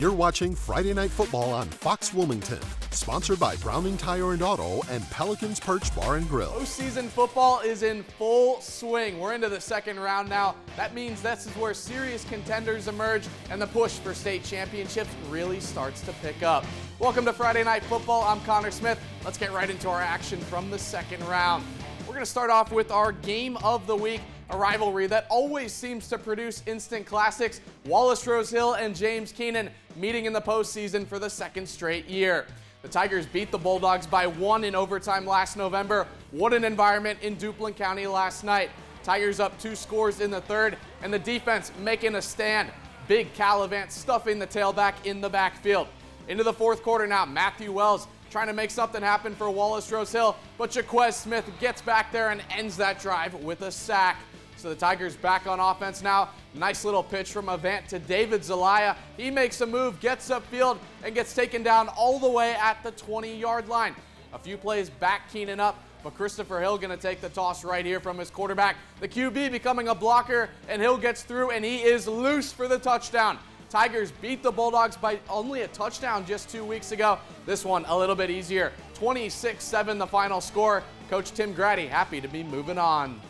You're watching Friday Night Football on Fox Wilmington, sponsored by Browning Tire and Auto and Pelican's Perch Bar and Grill. Postseason football is in full swing. We're into the second round now. That means this is where serious contenders emerge and the push for state championships really starts to pick up. Welcome to Friday Night Football. I'm Connor Smith. Let's get right into our action from the second round. We're going to start off with our game of the week. A rivalry that always seems to produce instant classics. Wallace Rose Hill and James Keenan meeting in the postseason for the second straight year. The Tigers beat the Bulldogs by 1 in overtime last November. What an environment in Duplin County last night. Tigers up 2 scores in the third, and the defense making a stand. Big Calavant stuffing the tailback in the backfield. Into the fourth quarter now, Matthew Wells trying to make something happen for Wallace Rose Hill, but Jaquez Smith gets back there and ends that drive with a sack. So the Tigers back on offense now. Nice little pitch from Avant to David Zelaya. He makes a move, gets upfield, and gets taken down all the way at the 20-yard line. A few plays back Keenan up, but Christopher Hill going to take the toss right here from his quarterback. The QB becoming a blocker, and Hill gets through, and he is loose for the touchdown. Tigers beat the Bulldogs by only a touchdown just 2 weeks ago. This one a little bit easier. 26-7 the final score. Coach Tim Grady happy to be moving on.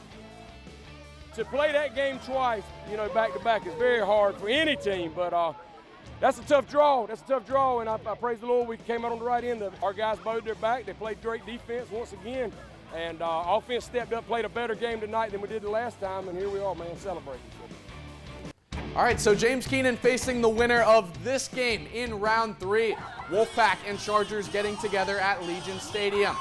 To play that game twice, back to back is very hard for any team, but that's a tough draw. That's a tough draw, and I praise the Lord we came out on the right end. Our guys bowed their back. They played great defense once again, and offense stepped up, played a better game tonight than we did the last time, and here we are, man, celebrating. All right, so James Keenan facing the winner of this game in round 3. Wolfpack and Chargers getting together at Legion Stadium.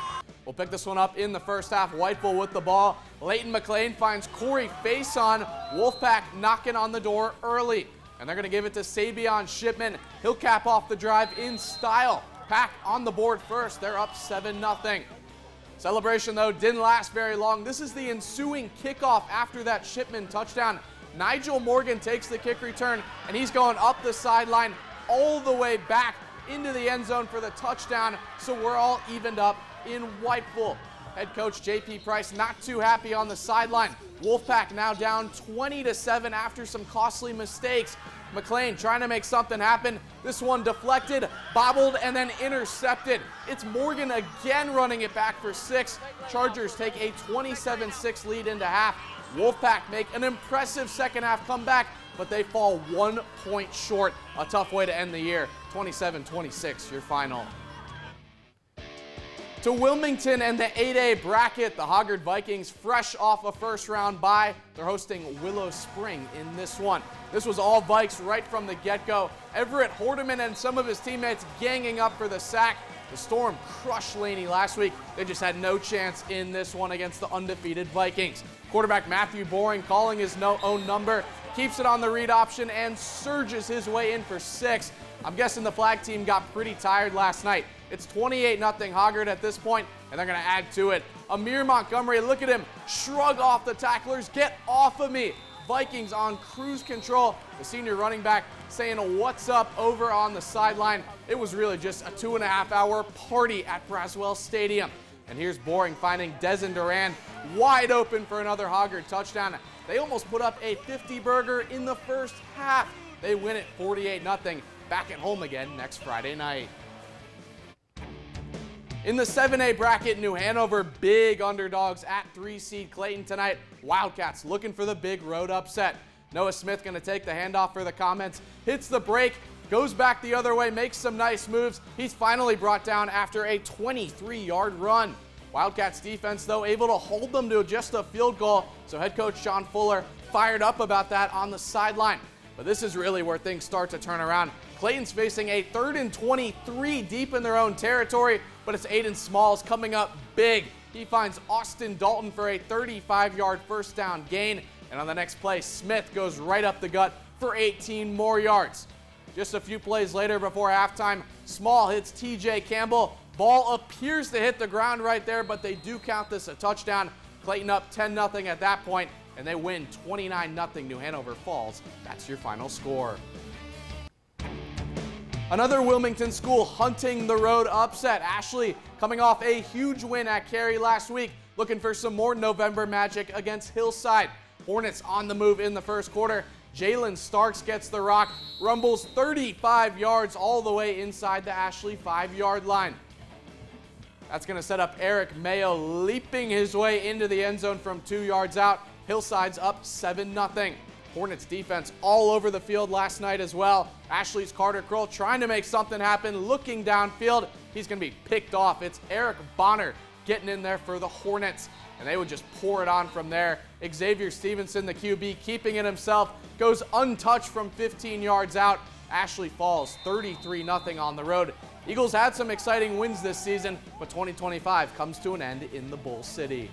We'll pick this one up in the first half. Whiteville with the ball. Leighton McLean finds Corey Faison. Wolfpack knocking on the door early. And they're going to give it to Sabion Shipman. He'll cap off the drive in style. Pack on the board first. They're up 7-0. Celebration, though, didn't last very long. This is the ensuing kickoff after that Shipman touchdown. Nigel Morgan takes the kick return, and he's going up the sideline all the way back into the end zone for the touchdown. So we're all evened up in Whiteville. Head coach J.P. Price not too happy on the sideline. Wolfpack now down 20-7 after some costly mistakes. McLean trying to make something happen. This one deflected, bobbled, and then intercepted. It's Morgan again running it back for 6. Chargers take a 27-6 lead into half. Wolfpack make an impressive second half comeback, but they fall 1 point short. A tough way to end the year. 27-26, your final. To Wilmington and the 8A bracket, the Hoggard Vikings fresh off a first-round bye. They're hosting Willow Spring in this one. This was all Vikes right from the get-go. Everett Hordeman and some of his teammates ganging up for the sack. The Storm crushed Laney last week. They just had no chance in this one against the undefeated Vikings. Quarterback Matthew Boring calling his own number, keeps it on the read option and surges his way in for 6. I'm guessing the flag team got pretty tired last night. It's 28-0 Hoggard at this point, and they're going to add to it. Amir Montgomery, look at him, shrug off the tacklers, get off of me. Vikings on cruise control. The senior running back saying what's up over on the sideline. It was really just a 2.5-hour party at Braswell Stadium. And here's Boring finding Dezen Duran wide open for another Hoggard touchdown. They almost put up a 50-burger in the first half. They win it 48-0. Back at home again next Friday night. In the 7A bracket, New Hanover big underdogs at 3-seed Clayton tonight. Wildcats looking for the big road upset. Noah Smith going to take the handoff for the comments, hits the break, goes back the other way, makes some nice moves. He's finally brought down after a 23-yard run. Wildcats defense, though, able to hold them to just a field goal. So head coach Sean Fuller fired up about that on the sideline. But this is really where things start to turn around. Clayton's facing a 3rd and 23 deep in their own territory, but it's Aiden Smalls coming up big. He finds Austin Dalton for a 35-yard first down gain, and on the next play, Smith goes right up the gut for 18 more yards. Just a few plays later before halftime, Small hits TJ Campbell. Ball appears to hit the ground right there, but they do count this a touchdown. Clayton up 10-0 at that point, and they win 29-0. New Hanover falls. That's your final score. Another Wilmington school hunting the road upset. Ashley coming off a huge win at Cary last week, looking for some more November magic against Hillside. Hornets on the move in the first quarter. Jalen Starks gets the rock, rumbles 35 yards all the way inside the Ashley 5-yard line. That's going to set up Eric Mayo leaping his way into the end zone from 2 yards out. Hillside's up 7-0. Hornets defense all over the field last night as well. Ashley's Carter Kroll trying to make something happen, looking downfield. He's going to be picked off. It's Eric Bonner getting in there for the Hornets, and they would just pour it on from there. Xavier Stevenson, the QB, keeping it himself, goes untouched from 15 yards out. Ashley falls 33-0 on the road. Eagles had some exciting wins this season, but 2025 comes to an end in the Bull City.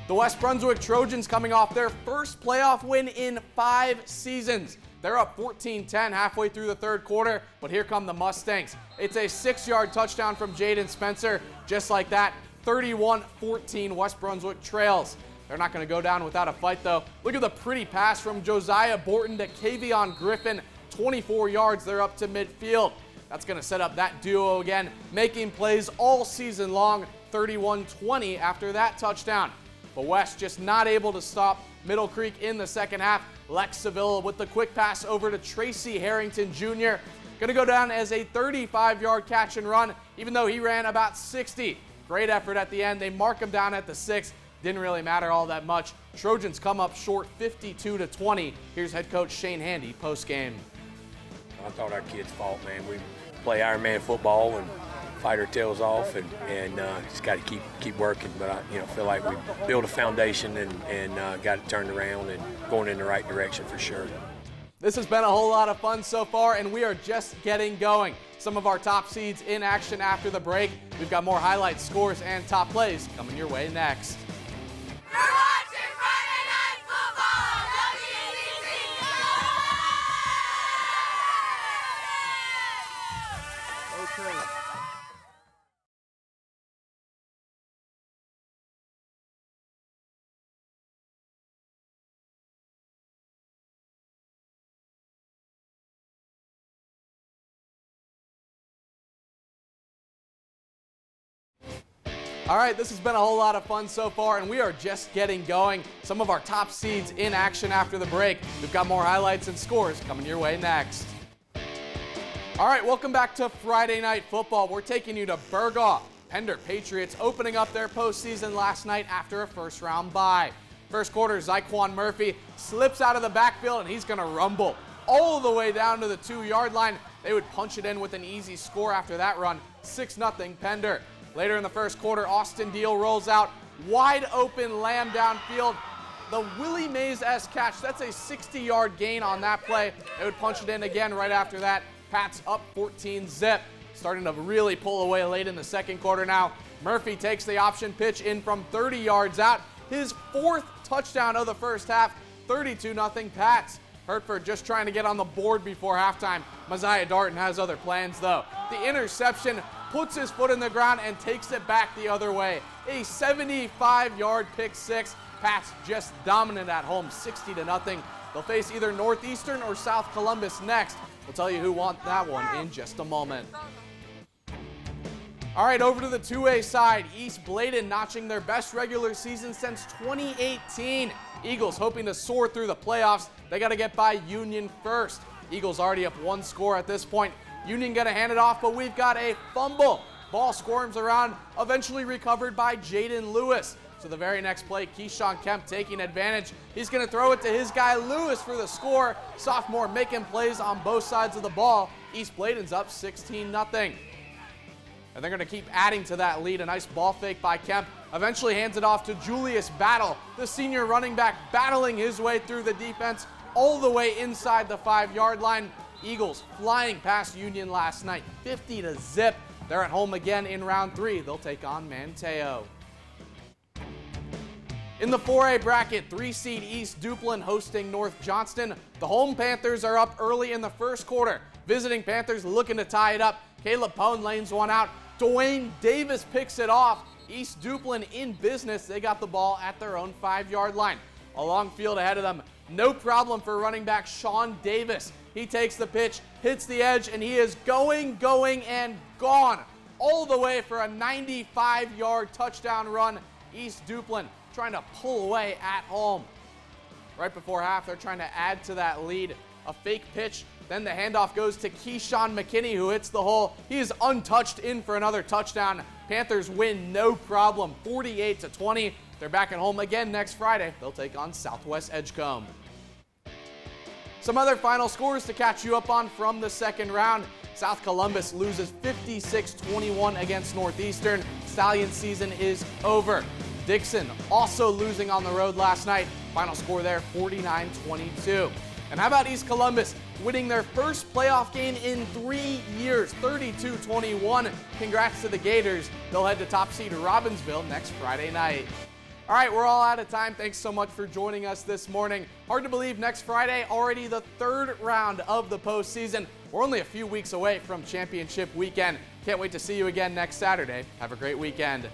The West Brunswick Trojans coming off their first playoff win in 5 seasons. They're up 14-10 halfway through the third quarter, but here come the Mustangs. It's a 6-yard touchdown from Jaden Spencer. Just like that, 31-14 West Brunswick trails. They're not going to go down without a fight, though. Look at the pretty pass from Josiah Borton to Kavion Griffin. 24 yards, they're up to midfield. That's going to set up that duo again, making plays all season long. 31-20 after that touchdown. But West just not able to stop Middle Creek in the second half. Lex Sevilla with the quick pass over to Tracy Harrington Jr. Going to go down as a 35-yard catch and run, even though he ran about 60. Great effort at the end. They mark him down at the 6. Didn't really matter all that much. Trojans come up short 52-20. Here's head coach Shane Handy post-game. I thought our kids fought, man. We play Iron Man football and fight our tails off, and just got to keep working. But I feel like we built a foundation and got it turned around and going in the right direction for sure. This has been a whole lot of fun so far, and we are just getting going. Some of our top seeds in action after the break. We've got more highlights, scores, and top plays coming your way next. You're watching Friday Night Football, WSfx! Okay. All right, this has been a whole lot of fun so far, and we are just getting going. Some of our top seeds in action after the break. We've got more highlights and scores coming your way next. All right, welcome back to Friday Night Football. We're taking you to Burgaw. Pender Patriots opening up their postseason last night after a first-round bye. First quarter, Zyquan Murphy slips out of the backfield, and he's going to rumble all the way down to the 2-yard line. They would punch it in with an easy score after that run, 6-0 Pender. Later in the first quarter, Austin Deal rolls out, wide open Lamb downfield. The Willie Mays-esque catch, that's a 60-yard gain on that play. They would punch it in again right after that. Pats up 14-zip. Starting to really pull away late in the second quarter now. Murphy takes the option pitch in from 30 yards out. His 4th touchdown of the first half, 32-0 Pats. Hertford just trying to get on the board before halftime. Messiah Darton has other plans, though. The interception puts his foot in the ground and takes it back the other way. A 75-yard pick six. Pats just dominant at home, 60-0. They'll face either Northeastern or South Columbus next. We'll tell you who won that one in just a moment. All right, over to the 2A side. East Bladen notching their best regular season since 2018. Eagles hoping to soar through the playoffs. They got to get by Union first. Eagles already up 1 score at this point. Union going to hand it off, but we've got a fumble. Ball squirms around, eventually recovered by Jaden Lewis. So the very next play, Keyshawn Kemp taking advantage. He's going to throw it to his guy Lewis for the score. Sophomore making plays on both sides of the ball. East Bladen's up 16-0. And they're going to keep adding to that lead. A nice ball fake by Kemp. Eventually hands it off to Julius Battle, the senior running back, battling his way through the defense all the way inside the 5-yard line. Eagles flying past Union last night, 50-0. They're at home again in round 3. They'll take on Manteo. In the 4A bracket, 3-seed East Duplin hosting North Johnston. The home Panthers are up early in the first quarter. Visiting Panthers looking to tie it up. Caleb Pone lanes one out. Dwayne Davis picks it off. East Duplin in business. They got the ball at their own 5-yard line. A long field ahead of them. No problem for running back Sean Davis. He takes the pitch, hits the edge, and he is going, and gone. All the way for a 95-yard touchdown run. East Duplin trying to pull away at home. Right before half, they're trying to add to that lead. A fake pitch, then the handoff goes to Keyshawn McKinney, who hits the hole. He is untouched in for another touchdown. Panthers win no problem, 48-20. They're back at home again next Friday. They'll take on Southwest Edgecombe. Some other final scores to catch you up on from the second round. South Columbus loses 56-21 against Northeastern. Stallion season is over. Dixon also losing on the road last night. Final score there, 49-22. And how about East Columbus winning their first playoff game in 3 years, 32-21. Congrats to the Gators. They'll head to top seed Robbinsville next Friday night. All right, we're all out of time. Thanks so much for joining us this morning. Hard to believe next Friday, already the third round of the postseason. We're only a few weeks away from championship weekend. Can't wait to see you again next Saturday. Have a great weekend.